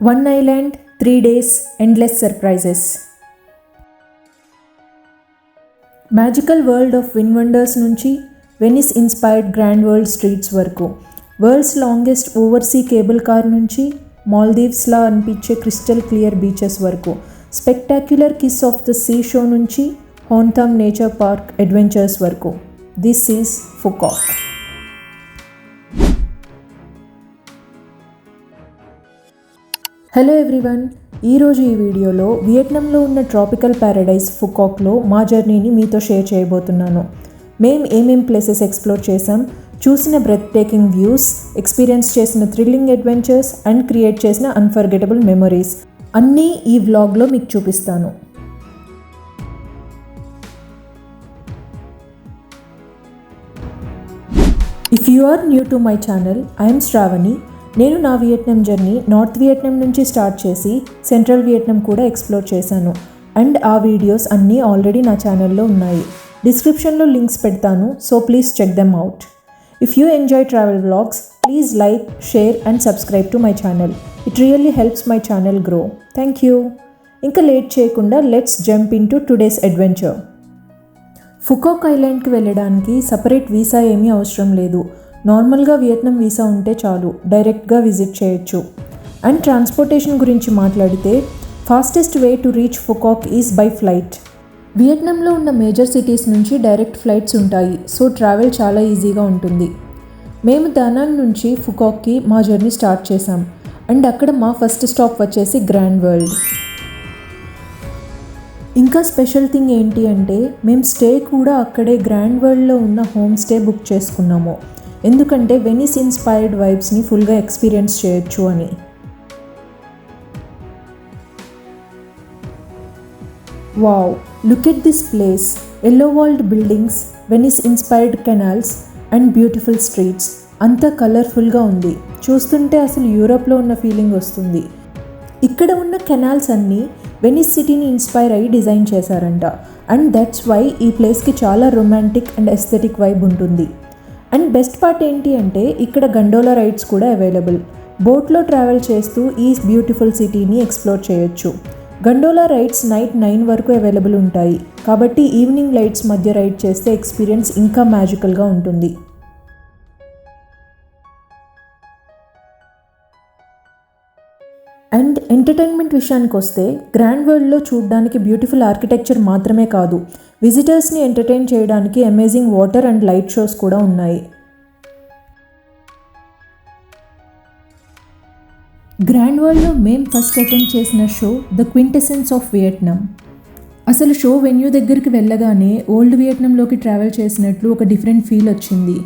One island, 3 days, endless surprises. Magical world of wind wonders nunchi, Venice inspired grand world streets varaku, world's longest oversea cable car nunchi, Maldives la anpiche crystal clear beaches varaku, spectacular kiss of the sea show nunchi, Hontham Nature Park adventures varaku. This is Phuket. Hello everyone, ఈరోజు ఈ వీడియోలో వియట్నాంలో ఉన్న tropical Paradise ఫుకాక్లో మా జర్నీని మీతో share చేయబోతున్నాను. మేము ఏమేం ప్లేసెస్ ఎక్స్ప్లోర్ చేసాం, చూసిన బ్రెత్ టేకింగ్ వ్యూస్, ఎక్స్పీరియన్స్ చేసిన థ్రిల్లింగ్ అడ్వెంచర్స్ అండ్ క్రియేట్ చేసిన అన్ఫర్గెటబుల్ మెమరీస్ అన్నీ ఈ వ్లాగ్లో మీకు చూపిస్తాను. If you are new to my channel, I'm Shravani. నేను నా వియట్నాం జర్నీ నార్త్ వియట్నాం నుంచి స్టార్ట్ చేసి సెంట్రల్ వియట్నాం కూడా ఎక్స్ప్లోర్ చేశాను. అండ్ ఆ వీడియోస్ అన్నీ ఆల్రెడీ నా ఛానల్లో ఉన్నాయి. డిస్క్రిప్షన్లో లింక్స్ పెడతాను, so please check them out. If you enjoy travel vlogs, please like, share and subscribe to my channel. It really helps my channel grow. Thank you. ఇంకా late చేయకుండా let's jump into today's adventure. Phu Quoc ఐలాండ్కి వెళ్ళడానికి separate visa ఏమీ అవసరం లేదు. నార్మల్గా Vietnam visa ఉంటే చాలు, డైరెక్ట్గా విజిట్ చేయొచ్చు. అండ్ ట్రాన్స్పోర్టేషన్ గురించి మాట్లాడితే fastest way to reach Phu Quoc is by flight. వియట్నాంలో ఉన్న మేజర్ సిటీస్ నుంచి డైరెక్ట్ ఫ్లైట్స్ ఉంటాయి, సో ట్రావెల్ చాలా ఈజీగా ఉంటుంది. మేము దానాంగ్ నుంచి ఫుకాక్కి మా జర్నీ స్టార్ట్ చేసాం. అండ్ అక్కడ మా ఫస్ట్ స్టాప్ వచ్చేసి గ్రాండ్ వరల్డ్. ఇంకా స్పెషల్ థింగ్ ఏంటి అంటే మేము స్టే కూడా అక్కడే గ్రాండ్ వరల్డ్లో ఉన్న హోమ్ స్టే బుక్ చేసుకున్నాము, ఎందుకంటే వెనిస్ ఇన్స్పైర్డ్ వైబ్స్ని ఫుల్గా ఎక్స్పీరియన్స్ చేయొచ్చు అని. Wow, look at this place. Yellow walled buildings, Venice inspired canals and beautiful streets. అంతా కలర్ఫుల్గా ఉంది. చూస్తుంటే అసలు యూరోప్లో ఉన్న ఫీలింగ్ వస్తుంది. ఇక్కడ ఉన్న కెనాల్స్ అన్నీ వెనిస్ సిటీని ఇన్స్పైర్ అయ్యి డిజైన్ చేశారంట. అండ్ దట్స్ వై ఈ ప్లేస్కి చాలా రొమాంటిక్ అండ్ ఎస్థెటిక్ వైబ్ ఉంటుంది. అండ్ బెస్ట్ పార్ట్ ఏంటి అంటే ఇక్కడ గండోలా రైడ్స్ కూడా అవైలబుల్. బోట్లో ట్రావెల్ చేస్తూ ఈ బ్యూటిఫుల్ సిటీని ఎక్స్ప్లోర్ చేయొచ్చు. గండోలా రైడ్స్ నైట్ 9 వరకు అవైలబుల్ ఉంటాయి, కాబట్టి ఈవినింగ్ లైట్స్ మధ్య రైడ్ చేస్తే ఎక్స్పీరియన్స్ ఇంకా మ్యాజికల్గా ఉంటుంది. అండ్ ఎంటర్టైన్మెంట్ విషయానికి వస్తే గ్రాండ్ వరల్డ్లో చూడడానికి బ్యూటిఫుల్ ఆర్కిటెక్చర్ మాత్రమే కాదు, విజిటర్స్ని ఎంటర్టైన్ చేయడానికి amazing water and light shows కూడా ఉన్నాయి. గ్రాండ్ వరల్డ్లో మేము ఫస్ట్ అటెండ్ చేసిన show the quintessence of Vietnam. అసలు షో వెన్యూ దగ్గరికి వెళ్ళగానే ఓల్డ్ వియట్నాంలోకి ట్రావెల్ చేసినట్లు ఒక డిఫరెంట్ ఫీల్ వచ్చింది.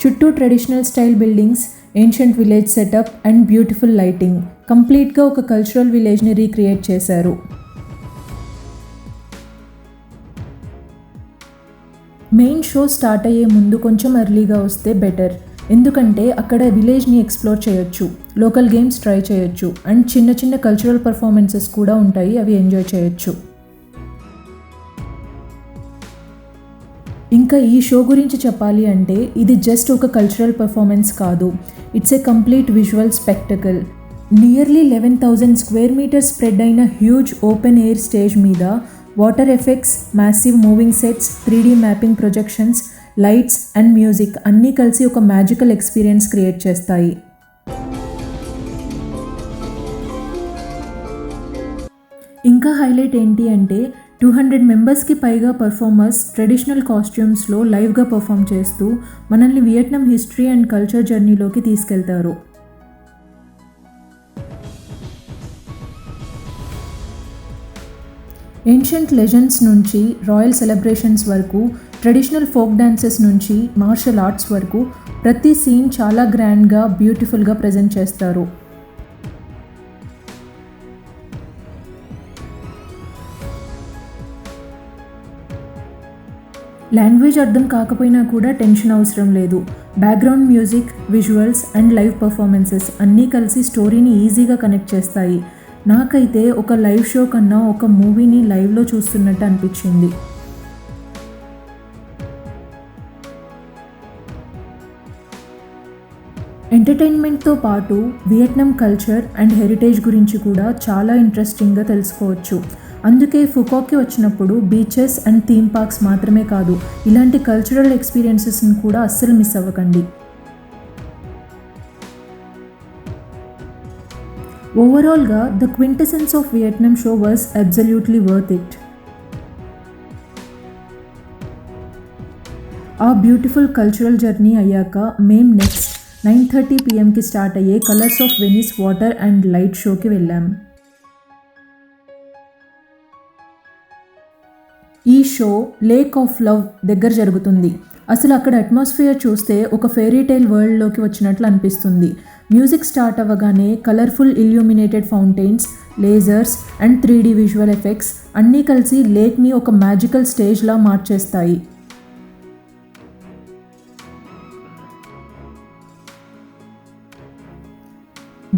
చుట్టూ traditional style buildings, ancient village setup and beautiful lighting, కంప్లీట్గా ఒక కల్చరల్ విలేజ్ని రీక్రియేట్ చేశారు. మెయిన్ షో స్టార్ట్ అయ్యే ముందు కొంచెం ఎర్లీగా వస్తే బెటర్, ఎందుకంటే అక్కడ విలేజ్ని ఎక్స్ప్లోర్ చేయొచ్చు, లోకల్ గేమ్స్ ట్రై చేయొచ్చు అండ్ చిన్న చిన్న కల్చరల్ పర్ఫార్మెన్సెస్ కూడా ఉంటాయి, అవి ఎంజాయ్ చేయొచ్చు. ఇంకా ఈ షో గురించి చెప్పాలి అంటే ఇది జస్ట్ ఒక కల్చరల్ పర్ఫార్మెన్స్ కాదు, it's a complete visual spectacle. Nearly 11,000 square metres spread అయిన హ్యూజ్ ఓపెన్ ఎయిర్ స్టేజ్ మీద water effects, massive moving sets, 3D mapping projections, lights and music అన్నీ కలిసి ఒక మ్యాజికల్ ఎక్స్పీరియన్స్ క్రియేట్ చేస్తాయి. ఇంకా హైలైట్ ఏంటి అంటే 200 మెంబర్స్కి పైగా పర్ఫార్మర్స్ ట్రెడిషనల్ కాస్ట్యూమ్స్లో లైవ్గా పర్ఫామ్ చేస్తూ మనల్ని వియట్నాం హిస్టరీ అండ్ కల్చర్ జర్నీలోకి తీసుకెళ్తారు. ఏన్షియంట్ లెజెండ్స్ నుంచి రాయల్ సెలబ్రేషన్స్ వరకు, ట్రెడిషనల్ ఫోక్ డాన్సెస్ నుంచి మార్షల్ ఆర్ట్స్ వరకు ప్రతి సీన్ చాలా గ్రాండ్గా, బ్యూటిఫుల్గా ప్రజెంట్ చేస్తారు. లాంగ్వేజ్ అర్థం కాకపోయినా కూడా టెన్షన్ అవసరం లేదు. Background music, visuals and live performances అన్నీ కలిసి స్టోరీని ఈజీగా కనెక్ట్ చేస్తాయి. నాకైతే ఒక లైవ్ షో కన్నా ఒక మూవీని లైవ్లో చూస్తున్నట్టు అనిపించింది. ఎంటర్టైన్మెంట్తో పాటు వియట్నాం కల్చర్ అండ్ హెరిటేజ్ గురించి కూడా చాలా ఇంట్రెస్టింగ్గా తెలుసుకోవచ్చు. అందుకే ఫుకాక్కి వచ్చినప్పుడు బీచెస్ అండ్ థీమ్ పార్క్స్ మాత్రమే కాదు, ఇలాంటి కల్చరల్ ఎక్స్పీరియన్సెస్ని కూడా అస్సలు మిస్ అవ్వకండి. ఓవరాల్గా the quintessence of Vietnam show was absolutely worth it. ఆ బ్యూటిఫుల్ కల్చరల్ జర్నీ అయ్యాక మేం నెక్స్ట్ 9:30 PM స్టార్ట్ అయ్యే Colours of Venice water and light షోకి వెళ్ళాం. ఈ షో లేక్ ఆఫ్ లవ్ దగ్గర జరుగుతుంది. అసలు అక్కడ అట్మాస్ఫియర్ చూస్తే ఒక ఫెయిరీ టైల్ వరల్డ్లోకి వచ్చినట్లు అనిపిస్తుంది. మ్యూజిక్ స్టార్ట్ అవ్వగానే colourful illuminated fountains, lasers and 3D visual effects అన్నీ కలిసి లేక్ని ఒక మ్యాజికల్ స్టేజ్లా మార్చేస్తాయి.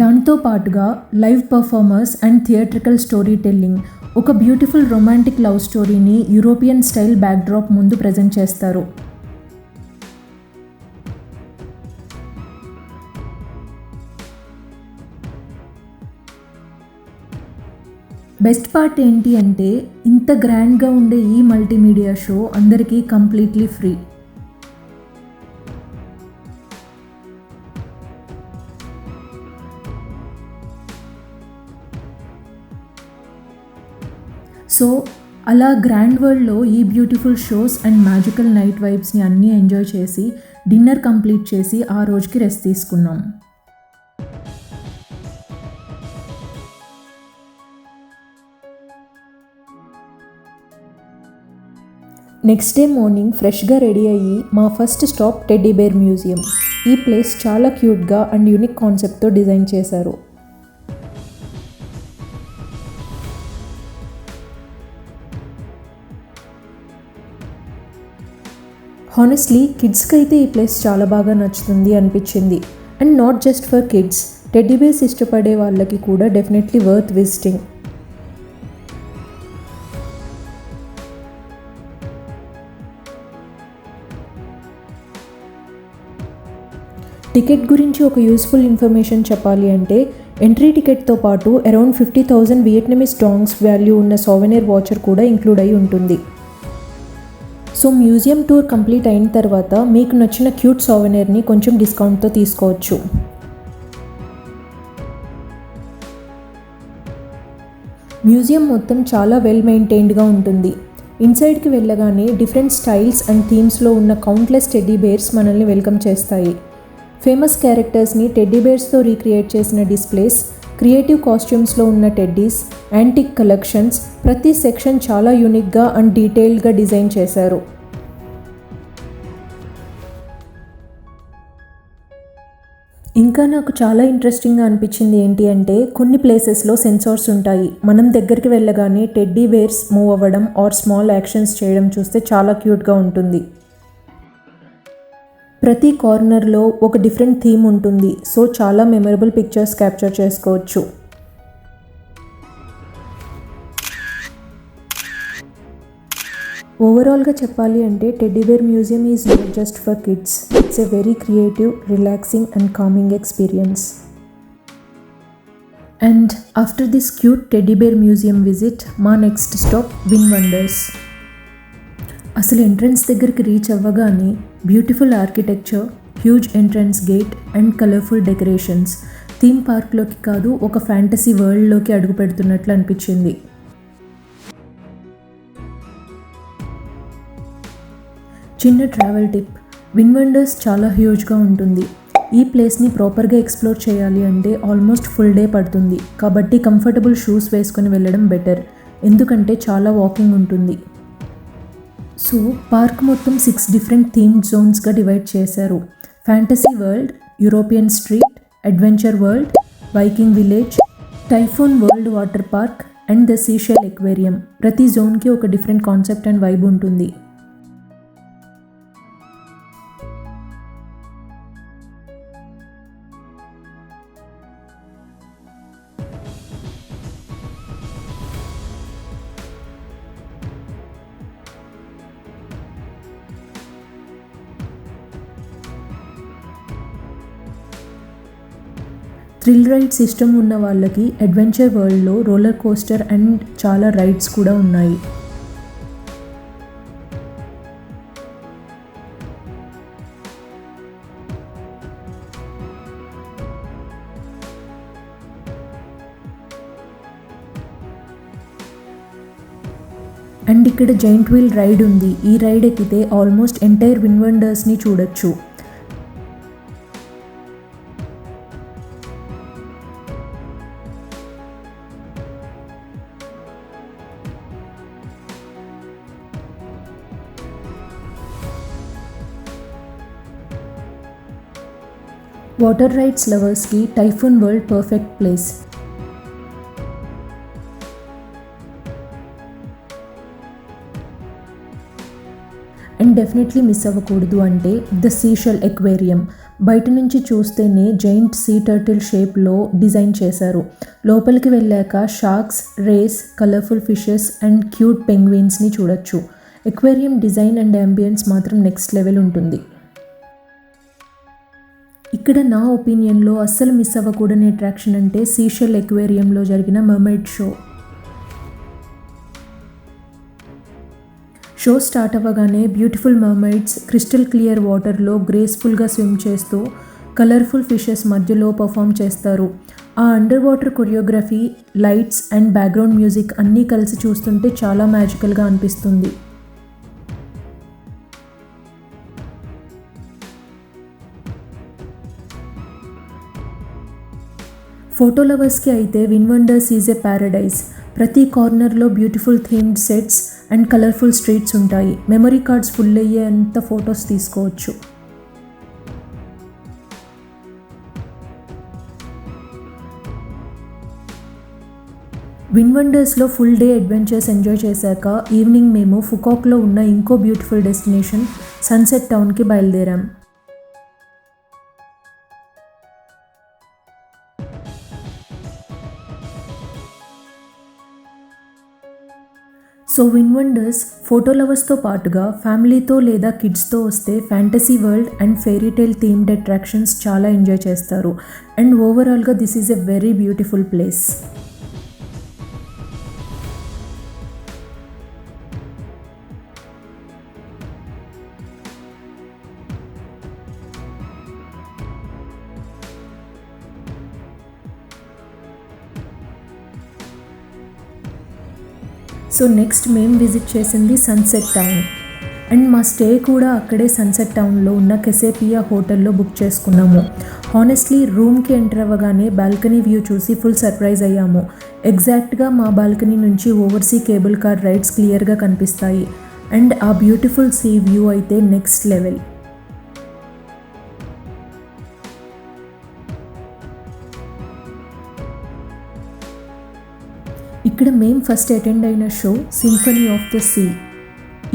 దాంతో పాటుగా live performers and theatrical storytelling, ఒక బ్యూటిఫుల్ రొమాంటిక్ లవ్ స్టోరీని యూరోపియన్ స్టైల్ బ్యాక్డ్రాప్ ముందు ప్రజెంట్ చేస్తారు. బెస్ట్ పార్ట్ ఏంటి అంటే ఇంత గ్రాండ్గా ఉండే ఈ మల్టీమీడియా షో అందరికీ కంప్లీట్లీ ఫ్రీ. సో అలా గ్రాండ్ వరల్డ్లో ఈ beautiful shows and magical night వైబ్స్ని అన్నీ ఎంజాయ్ చేసి డిన్నర్ కంప్లీట్ చేసి ఆ రోజుకి రెస్ట్ తీసుకున్నాం. నెక్స్ట్ డే మార్నింగ్ ఫ్రెష్గా రెడీ అయ్యి మా first stop teddy bear museum. ఈ ప్లేస్ చాలా క్యూట్గా అండ్ యూనిక్ కాన్సెప్ట్తో డిజైన్ చేశారు. హానెస్ట్లీ కిడ్స్కి అయితే ఈ ప్లేస్ చాలా బాగా నచ్చుతుంది అనిపించింది. And not just for kids, teddy bears ఇష్టపడే వాళ్ళకి కూడా డెఫినెట్లీ వర్త్ విజిటింగ్. టికెట్ గురించి ఒక యూస్ఫుల్ ఇన్ఫర్మేషన్ చెప్పాలి అంటే ఎంట్రీ టికెట్తో పాటు అరౌండ్ 50,000 వియట్నమీస్ డాంగ్స్ వాల్యూ ఉన్న సోవెనీర్ వాచర్ కూడా ఇంక్లూడ్ అయి ఉంటుంది. సో మ్యూజియం టూర్ కంప్లీట్ అయిన తర్వాత మీకు నచ్చిన క్యూట్ సోవెనీర్ని కొంచెం డిస్కౌంట్తో తీసుకోవచ్చు. మ్యూజియం మొత్తం చాలా వెల్ మెయింటైన్డ్గా ఉంటుంది. ఇన్సైడ్కి వెళ్ళగానే డిఫరెంట్ స్టైల్స్ అండ్ థీమ్స్లో ఉన్న కౌంట్లెస్ టెడ్డీ బేర్స్ మనల్ని వెల్కమ్ చేస్తాయి. ఫేమస్ క్యారెక్టర్స్ని టెడ్డీ బేర్స్తో రీక్రియేట్ చేసిన డిస్ప్లేస్, క్రియేటివ్ కాస్ట్యూమ్స్లో ఉన్న టెడ్డీస్, యాంటిక్ కలెక్షన్స్, ప్రతి సెక్షన్ చాలా యూనిక్గా అండ్ డీటెయిల్డ్గా డిజైన్ చేశారు. ఇంకా నాకు చాలా ఇంట్రెస్టింగ్గా అనిపించింది ఏంటి అంటే కొన్ని ప్లేసెస్లో సెన్సార్స్ ఉంటాయి. మనం దగ్గరికి వెళ్ళగానే టెడ్డీ బేర్స్ మూవ్ అవ్వడం ఆర్ స్మాల్ యాక్షన్స్ చేయడం చూస్తే చాలా క్యూట్గా ఉంటుంది. ప్రతి కార్నర్లో ఒక డిఫరెంట్ థీమ్ ఉంటుంది. సో చాలా మెమరబుల్ పిక్చర్స్ క్యాప్చర్ చేసుకోవచ్చు. ఓవరాల్గా చెప్పాలి అంటే teddy bear museum is not just for kids, it's a very creative, relaxing and calming experience. And after this cute teddy bear museum visit మా నెక్స్ట్ స్టాప్ విన్ వండర్స్. అసలు entrance దగ్గరికి reach అవ్వగానే beautiful architecture, huge entrance gate and colourful decorations, theme పార్క్లోకి కాదు ఒక fantasy వరల్డ్లోకి అడుగు పెడుతున్నట్లు అనిపించింది. చిన్న travel tip, win wonders చాలా హ్యూజ్గా ఉంటుంది. ఈ ప్లేస్ని ప్రాపర్గా ఎక్స్ప్లోర్ చేయాలి అంటే ఆల్మోస్ట్ ఫుల్ డే పడుతుంది. కాబట్టి కంఫర్టబుల్ షూస్ వేసుకొని వెళ్ళడం బెటర్, ఎందుకంటే చాలా వాకింగ్ ఉంటుంది. సో పార్క్ మొత్తం 6 డిఫరెంట్ థీమ్డ్ జోన్స్గా డివైడ్ చేశారు. Fantasy world, European street, adventure world, Viking village, typhoon world water park and the Seashell aquarium. ప్రతి జోన్కి ఒక డిఫరెంట్ కాన్సెప్ట్ అండ్ వైబ్ ఉంటుంది. థ్రిల్ రైడ్స్ ఇష్టం ఉన్న వాళ్ళకి అడ్వెంచర్ వరల్డ్లో రోలర్ కోస్టర్ అండ్ చాలా రైడ్స్ కూడా ఉన్నాయి. అండ్ ఇక్కడ జైంట్ వీల్ రైడ్ ఉంది. ఈ రైడ్ ఎక్కితే ఆల్మోస్ట్ ఎంటైర్ విన్ వండర్స్ని చూడొచ్చు. వాటర్ రైడ్స్ లవర్స్కి Typhoon World perfect place. And definitely miss అవ్వకూడదు అంటే ద సీషెల్ ఎక్వేరియం. బయట నుంచి చూస్తేనే జైంట్ సీ టర్టిల్ షేప్లో డిజైన్ చేశారు. లోపలికి వెళ్ళాక sharks, rays, colourful fishes and cute పెంగ్విన్స్ని చూడొచ్చు. ఎక్వేరియం డిజైన్ అండ్ అంబియన్స్ మాత్రం నెక్స్ట్ లెవెల్ ఉంటుంది. ఇక్కడ నా ఒపీనియన్లో అస్సలు మిస్ అవ్వకూడని అట్రాక్షన్ అంటే సీషెల్ ఎక్వేరియంలో జరిగిన మర్మైడ్ షో స్టార్ట్ అవ్వగానే బ్యూటిఫుల్ మర్మైడ్స్ క్రిస్టల్ క్లియర్ వాటర్లో గ్రేస్ఫుల్గా స్విమ్ చేస్తూ కలర్ఫుల్ ఫిషెస్ మధ్యలో పర్ఫామ్ చేస్తారు. ఆ underwater choreography, lights and background music అన్నీ కలిసి చూస్తుంటే చాలా మ్యాజికల్గా అనిపిస్తుంది. ఫోటో లవర్స్కి అయితే VinWonders is a paradise. ప్రతి కార్నర్లో beautiful themed sets and colourful streets ఉంటాయి. మెమరీ కార్డ్స్ ఫుల్ అయ్యేంత ఫొటోస్ తీసుకోవచ్చు. విన్ వండర్స్లో ఫుల్ డే అడ్వెంచర్స్ ఎంజాయ్ చేశాక ఈవినింగ్ మేము ఫుకాక్లో ఉన్న ఇంకో బ్యూటిఫుల్ డెస్టినేషన్ సన్సెట్ టౌన్కి బయలుదేరాం. సో విన్ వండర్స్ ఫోటో లవర్స్తో పాటుగా ఫ్యామిలీతో లేదా కిడ్స్తో వస్తే fantasy world and fairy tile themed attractions చాలా ఎంజాయ్ చేస్తారు. అండ్ ఓవరాల్గా this is a very beautiful place. So next మేము విజిట్ చేసింది సన్సెట్ టౌన్. అండ్ మా స్టే కూడా అక్కడే సన్సెట్ టౌన్లో ఉన్న కెసేపియా హోటల్లో బుక్ చేసుకున్నాము. హానెస్ట్లీ రూమ్కి ఎంటర్ అవ్వగానే బాల్కనీ వ్యూ చూసి ఫుల్ సర్ప్రైజ్ అయ్యాము. ఎగ్జాక్ట్గా మా బాల్కనీ నుంచి ఓవర్సీ కేబుల్ కార్ రైడ్స్ క్లియర్గా కనిపిస్తాయి. అండ్ ఆ బ్యూటిఫుల్ సీ వ్యూ అయితే నెక్స్ట్ లెవెల్. ఇక్కడ మేము ఫస్ట్ అటెండ్ అయిన show symphony of the sea.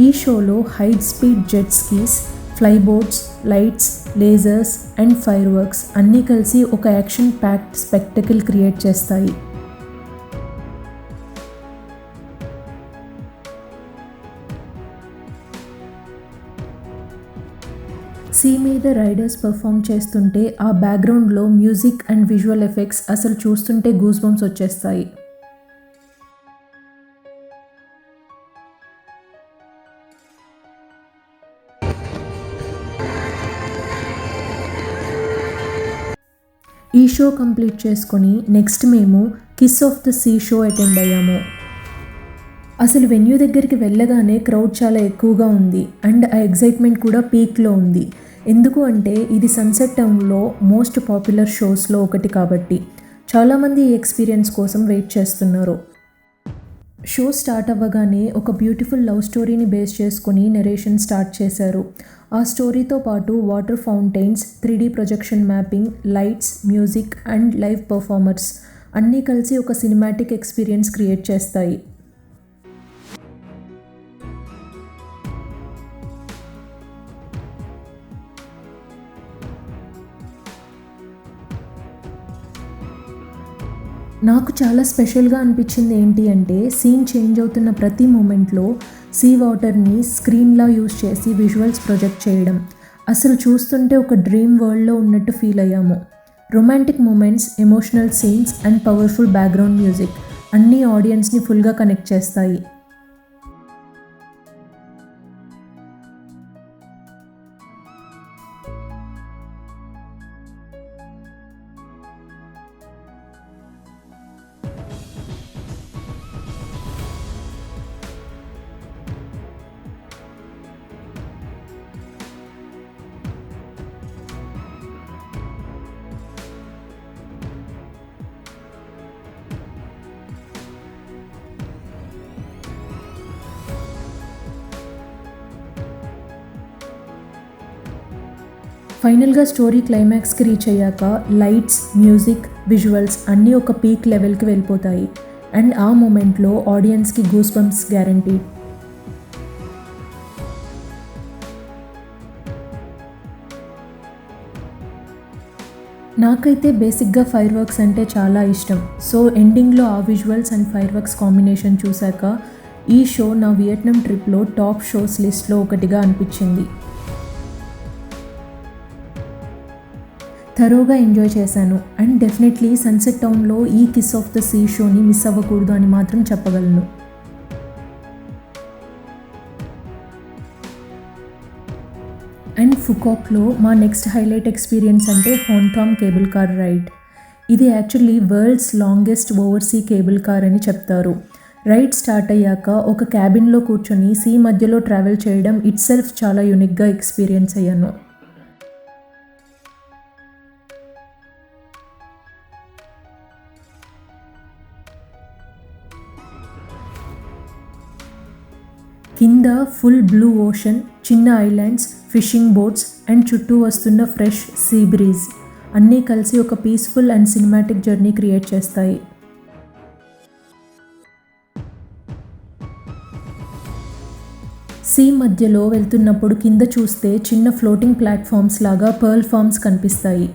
ఈ షోలో high speed jet skis, flyboards, lights, lasers and fireworks అన్నీ కలిసి ఒక యాక్షన్ ప్యాక్డ్ స్పెక్టకిల్ క్రియేట్ చేస్తాయి. సీ మీద రైడర్స్ పర్ఫామ్ చేస్తుంటే ఆ బ్యాక్గ్రౌండ్లో మ్యూజిక్ అండ్ విజువల్ ఎఫెక్ట్స్ అసలు చూస్తుంటే గూస్ బంప్స్ వచ్చేస్తాయి. ఈ షో కంప్లీట్ చేసుకొని నెక్స్ట్ మేము kiss of the sea show attend అయ్యాము. అసలు వెన్యూ దగ్గరికి వెళ్ళగానే క్రౌడ్ చాలా ఎక్కువగా ఉంది అండ్ ఆ ఎగ్జైట్మెంట్ కూడా పీక్లో ఉంది. ఎందుకు అంటే ఇది సన్సెట్ టౌన్లో మోస్ట్ పాపులర్ షోస్లో ఒకటి కాబట్టి చాలామంది ఈ ఎక్స్పీరియన్స్ కోసం వెయిట్ చేస్తున్నారు. షో స్టార్ట్ అవ్వగానే ఒక బ్యూటిఫుల్ లవ్ స్టోరీని బేస్ చేసుకొని నెరేషన్ స్టార్ట్ చేశారు. ఆ స్టోరీతో పాటు water fountains, 3D projection mapping, lights, music and live performers అన్నీ కలిసి ఒక సినిమాటిక్ ఎక్స్పీరియన్స్ క్రియేట్ చేస్తాయి. నాకు చాలా స్పెషల్గా అనిపించింది ఏంటి అంటే సీన్ చేంజ్ అవుతున్న ప్రతి మూమెంట్లో సీ వాటర్ని స్క్రీన్లా యూజ్ చేసి విజువల్స్ ప్రొజెక్ట్ చేయడం. అసలు చూస్తుంటే ఒక డ్రీమ్ వరల్డ్లో ఉన్నట్టు ఫీల్ అయ్యాము. Romantic moments, emotional scenes and powerful background music అన్నీ ఆడియన్స్ని ఫుల్గా కనెక్ట్ చేస్తాయి. ఫైనల్గా స్టోరీ క్లైమాక్స్కి రీచ్ అయ్యాక లైట్స్, మ్యూజిక్, విజువల్స్ అన్నీ ఒక పీక్ లెవెల్కి వెళ్ళిపోతాయి అండ్ ఆ మూమెంట్లో ఆడియన్స్కి గూస్ బంప్స్ గ్యారంటీ. నాకైతే బేసిక్గా ఫైర్ వర్క్స్ అంటే చాలా ఇష్టం. సో ఎండింగ్లో ఆ visuals and fire works combination చూశాక ఈ షో నా వియట్నాం ట్రిప్లో టాప్ షోస్ లిస్ట్లో ఒకటిగా అనిపించింది. థరోగా ఎంజాయ్ చేశాను అండ్ డెఫినెట్లీ సన్సెట్ టౌన్లో ఈ కిస్ ఆఫ్ ద సీ షోని మిస్ అవ్వకూడదు అని మాత్రం చెప్పగలను. అండ్ ఫుకాక్లో మా నెక్స్ట్ హైలైట్ ఎక్స్పీరియన్స్ అంటే హోన్థామ్ కేబుల్ కార్ రైడ్. ఇది actually world's longest overseas cable car అని చెప్తారు. రైడ్ స్టార్ట్ అయ్యాక ఒక క్యాబిన్లో కూర్చొని సీ మధ్యలో ట్రావెల్ చేయడం ఇట్ సెల్ఫ్ చాలా యూనిక్గా ఎక్స్పీరియన్స్ అయ్యాను. కింద ఫుల్ బ్లూ ఓషన్, చిన్న ఐలాండ్స్, ఫిషింగ్ బోట్స్ అండ్ చుట్టూ వస్తున్న ఫ్రెష్ సీ బ్రీజ్ అన్నీ కలిసి ఒక peaceful and cinematic journey create చేస్తాయి. సీ మధ్యలో వెళ్తున్నప్పుడు కింద చూస్తే చిన్న ఫ్లోటింగ్ ప్లాట్ఫామ్స్ లాగా పర్ల్ ఫార్మ్స్ కనిపిస్తాయి.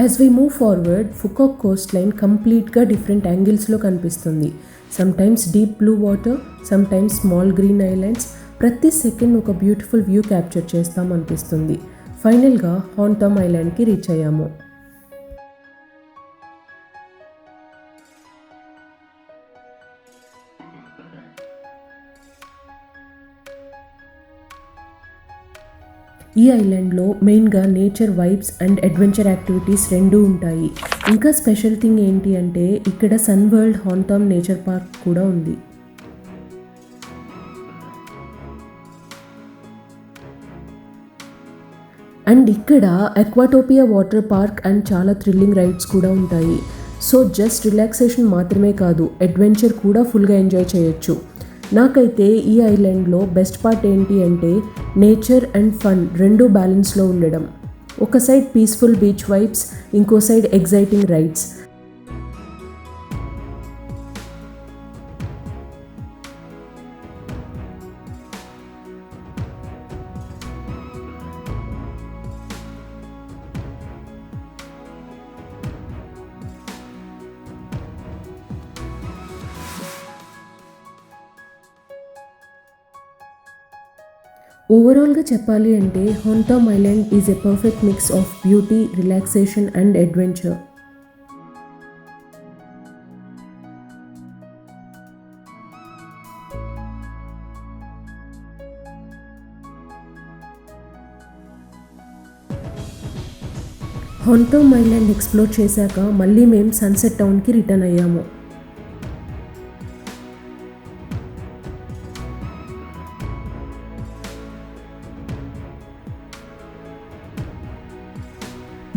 As we move forward, Phu Quoc coastline కంప్లీట్గా డిఫరెంట్ యాంగిల్స్లో కనిపిస్తుంది. Sometimes deep blue water, sometimes small green islands. ప్రతి సెకండ్ ఒక బ్యూటిఫుల్ వ్యూ క్యాప్చర్ చేస్తామనిపిస్తుంది. ఫైనల్గా హాన్థామ్ ఐలాండ్కి రీచ్ అయ్యాము. ఈ ఐలాండ్లో మెయిన్గా nature vibes and adventure activities రెండూ ఉంటాయి. ఇంకా స్పెషల్ థింగ్ ఏంటి అంటే ఇక్కడ సన్ వరల్డ్ హాన్థామ్ నేచర్ పార్క్ కూడా ఉంది. అండ్ ఇక్కడ అక్వాటోపియా వాటర్ పార్క్ అండ్ చాలా థ్రిల్లింగ్ రైడ్స్ కూడా ఉంటాయి. సో జస్ట్ రిలాక్సేషన్ మాత్రమే కాదు, అడ్వెంచర్ కూడా ఫుల్గా ఎంజాయ్ చేయొచ్చు. నాకైతే ఈ ఐలాండ్లో బెస్ట్ పార్ట్ ఏంటి అంటే నేచర్ అండ్ ఫన్ రెండూ బ్యాలెన్స్లో ఉండడం. ఒక సైడ్ పీస్ఫుల్ బీచ్ వైబ్స్, ఇంకో సైడ్ ఎగ్జైటింగ్ రైడ్స్. ఓవరాల్గా చెప్పాలి అంటే Hon Thom island is a perfect mix of beauty, relaxation and adventure. Hon Thom island explore చేశాక మళ్ళీ మేము సన్సెట్ టౌన్కి రిటర్న్ అయ్యాము.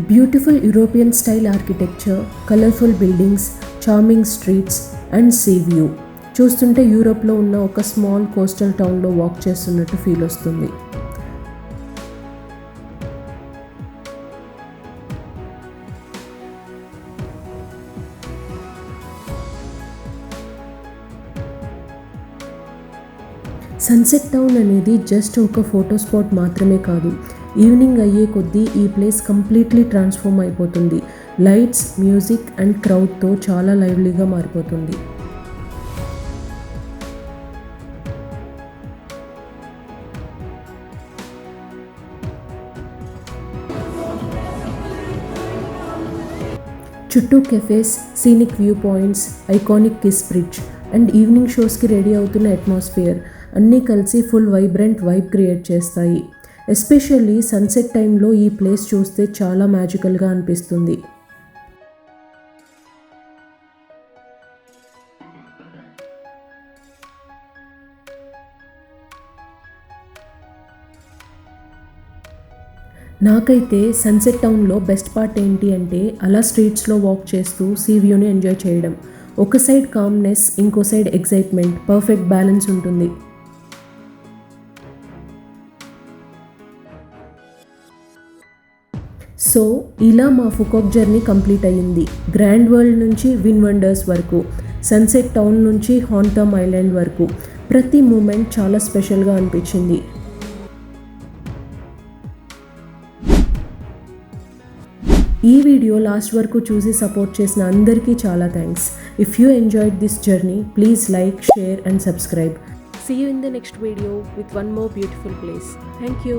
Beautiful European style architecture, colourful buildings, charming streets and sea view చూస్తుంటే యూరోప్లో ఉన్న ఒక స్మాల్ కోస్టల్ టౌన్లో వాక్ చేస్తున్నట్టు ఫీల్ వస్తుంది. సన్సెట్ టౌన్ అనేది జస్ట్ ఒక ఫోటో స్పాట్ మాత్రమే కాదు. ఈవినింగ్ అయ్యే కొద్దీ ఈ ప్లేస్ కంప్లీట్లీ ట్రాన్స్ఫార్మ్ అయిపోతుంది. లైట్స్, మ్యూజిక్ అండ్ క్రౌడ్తో చాలా లైవ్లీగా మారిపోతుంది. చుట్టూ cafes, scenic viewpoints, iconic Kiss Bridge and evening షోస్కి రెడీ అవుతున్న అట్మాస్ఫియర్ అన్నీ కలిసి ఫుల్ వైబ్రెంట్ వైబ్ క్రియేట్ చేస్తాయి. ఎస్పెషల్లీ సన్సెట్ టైంలో ఈ ప్లేస్ చూస్తే చాలా మ్యాజికల్గా అనిపిస్తుంది. నాకైతే సన్సెట్ టౌన్లో బెస్ట్ పార్ట్ ఏంటి అంటే అలా స్ట్రీట్స్లో వాక్ చేస్తూ సీ వ్యూని ఎంజాయ్ చేయడం. ఒక సైడ్ కామ్నెస్, ఇంకో సైడ్ ఎక్సైట్మెంట్, పర్ఫెక్ట్ బ్యాలెన్స్ ఉంటుంది. సో ఇలా మా ఫుకాక్ జర్నీ కంప్లీట్ అయ్యింది. గ్రాండ్ వరల్డ్ నుంచి విన్ వండర్స్ వరకు, సన్సెట్ టౌన్ నుంచి హాంటమ్ ఐలాండ్ వరకు ప్రతి మూమెంట్ చాలా స్పెషల్గా అనిపించింది. ఈ వీడియో లాస్ట్ వరకు చూసి సపోర్ట్ చేసిన అందరికీ చాలా thanks. If you enjoyed this journey, please like, share and subscribe. See you in the next video with one more beautiful place. Thank you.